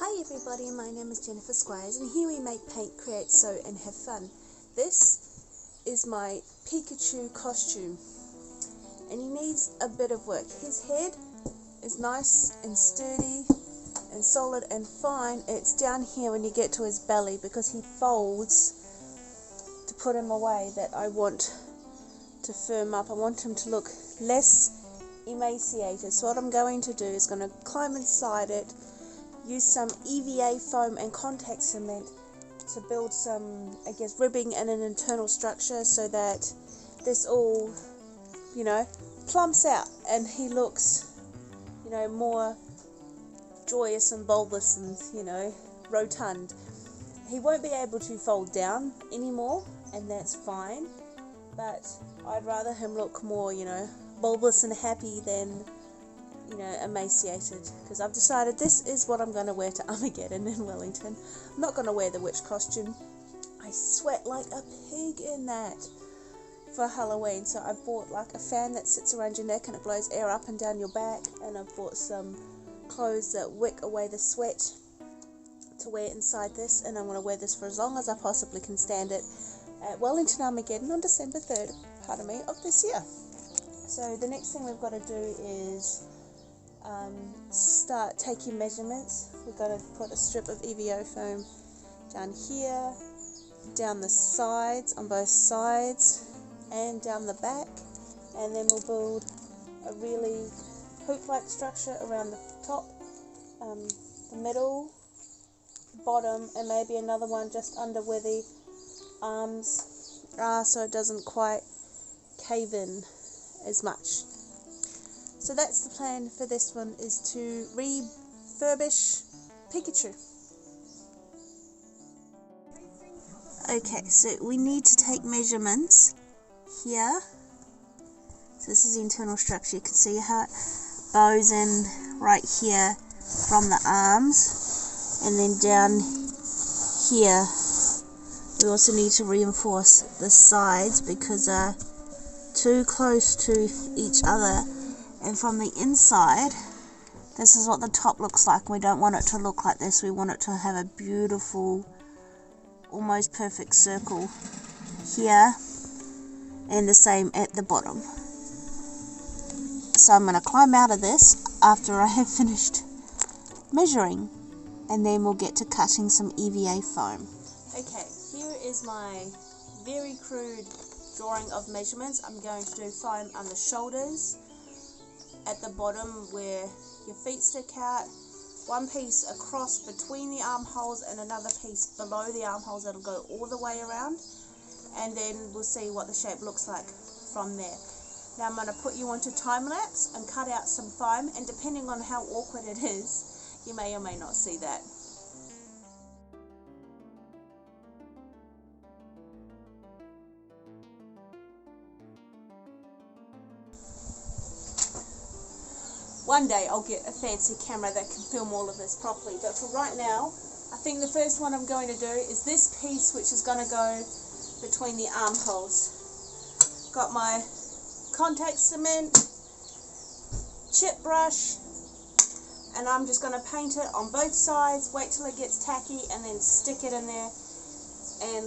Hi everybody, my name is Jennifer Squires and here we make, paint, create, sew and have fun. This is my Pikachu costume and he needs a bit of work. His head is nice and sturdy and solid and fine. It's down here when you get to his belly because he folds to put him away that I want to firm up. I want him to look less emaciated. So what I'm going to do is going to climb inside it, use some EVA foam and contact cement to build some, ribbing and an internal structure so that this all, plumps out and he looks, more joyous and bulbous and, rotund. He won't be able to fold down anymore, and that's fine, but I'd rather him look more, bulbous and happy than emaciated, because I've decided this is what I'm going to wear to Armageddon in Wellington. I'm not going to wear the witch costume. I sweat like a pig in that for Halloween, so I bought like a fan that sits around your neck and it blows air up and down your back, and I've bought some clothes that wick away the sweat to wear inside this, and I'm going to wear this for as long as I possibly can stand it at Wellington Armageddon on December 3rd, of this year. So the next thing we've got to do is start taking measurements. We've got to put a strip of EVA foam down here, down the sides, on both sides, and down the back, and then we'll build a really hoop-like structure around the top, the middle, bottom, and maybe another one just under where the arms are so it doesn't quite cave in as much. So that's the plan for this one, is to refurbish Pikachu. Okay, so we need to take measurements here. So this is the internal structure. You can see how it bows in right here from the arms, and then down here we also need to reinforce the sides because they're too close to each other. And from the inside, this is what the top looks like. We don't want it to look like this. We want it to have a beautiful, almost perfect circle here, and the same at the bottom. So I'm going to climb out of this after I have finished measuring, and then we'll get to cutting some EVA foam. Okay, here is my very crude drawing of measurements. I'm going to do foam on the shoulders, at the bottom where your feet stick out, one piece across between the armholes and another piece below the armholes that'll go all the way around, and then we'll see what the shape looks like from there. Now I'm going to put you onto time lapse and cut out some foam, and depending on how awkward it is, you may or may not see that. One day I'll get a fancy camera that can film all of this properly, but for right now, I think the first one I'm going to do is this piece, which is going to go between the armholes. Got my contact cement, chip brush, and I'm just going to paint it on both sides, wait till it gets tacky, and then stick it in there and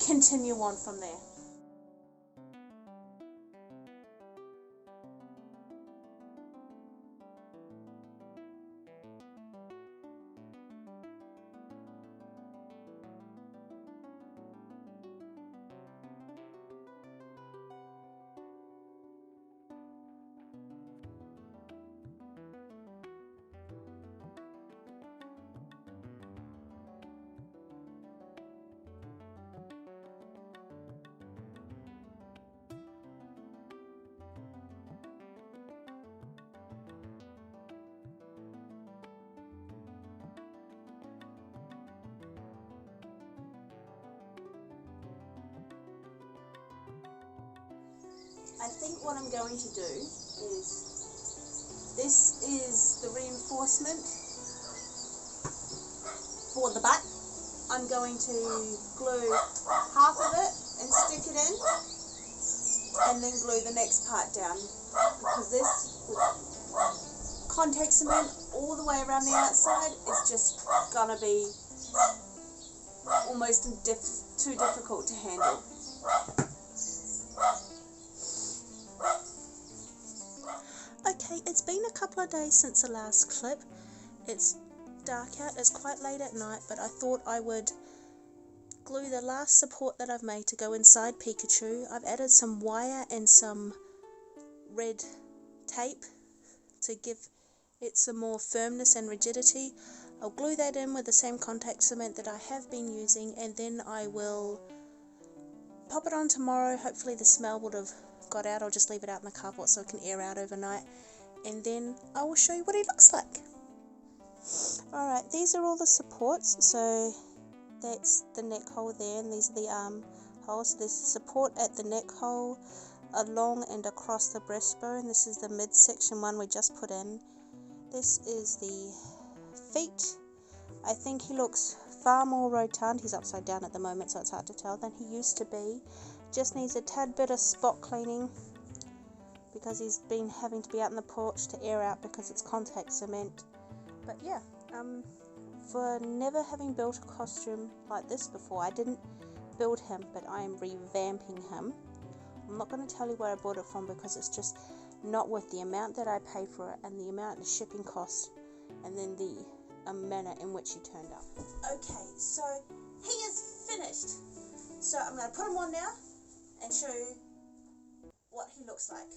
continue on from there. I think what I'm going to do is, this is the reinforcement for the butt. I'm going to glue half of it and stick it in, and then glue the next part down, because this contact cement all the way around the outside is just gonna be almost too difficult to handle. Okay, it's been a couple of days since the last clip. It's dark out, it's quite late at night, but I thought I would glue the last support that I've made to go inside Pikachu. I've added some wire and some red tape to give it some more firmness and rigidity. I'll glue that in with the same contact cement that I have been using, and then I will pop it on tomorrow. Hopefully the smell would have got out. I'll just leave it out in the carport so it can air out overnight, and then I will show you what he looks like. Alright, these are all the supports. So that's the neck hole there, and these are the arm holes. So there's support at the neck hole, along and across the breastbone. This is the midsection one we just put in. This is the feet. I think he looks far more rotund. He's upside down at the moment, so it's hard to tell, than he used to be. Just needs a tad bit of spot cleaning because he's been having to be out in the porch to air out because it's contact cement. But yeah, for never having built a costume like this before, I didn't build him, but I am revamping him. I'm not going to tell you where I bought it from because it's just not worth the amount that I paid for it and the amount of shipping cost, and then the manner in which he turned up. Okay, so he is finished. So I'm going to put him on now and show you what he looks like.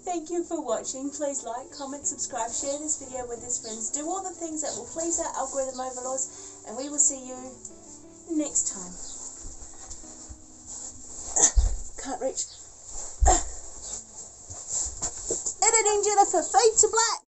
Thank you for watching. Please like, comment, subscribe, share this video with his friends. Do all the things that will please our algorithm overlords, and we will see you next time. Can't reach. Editing Jennifer, fade to black.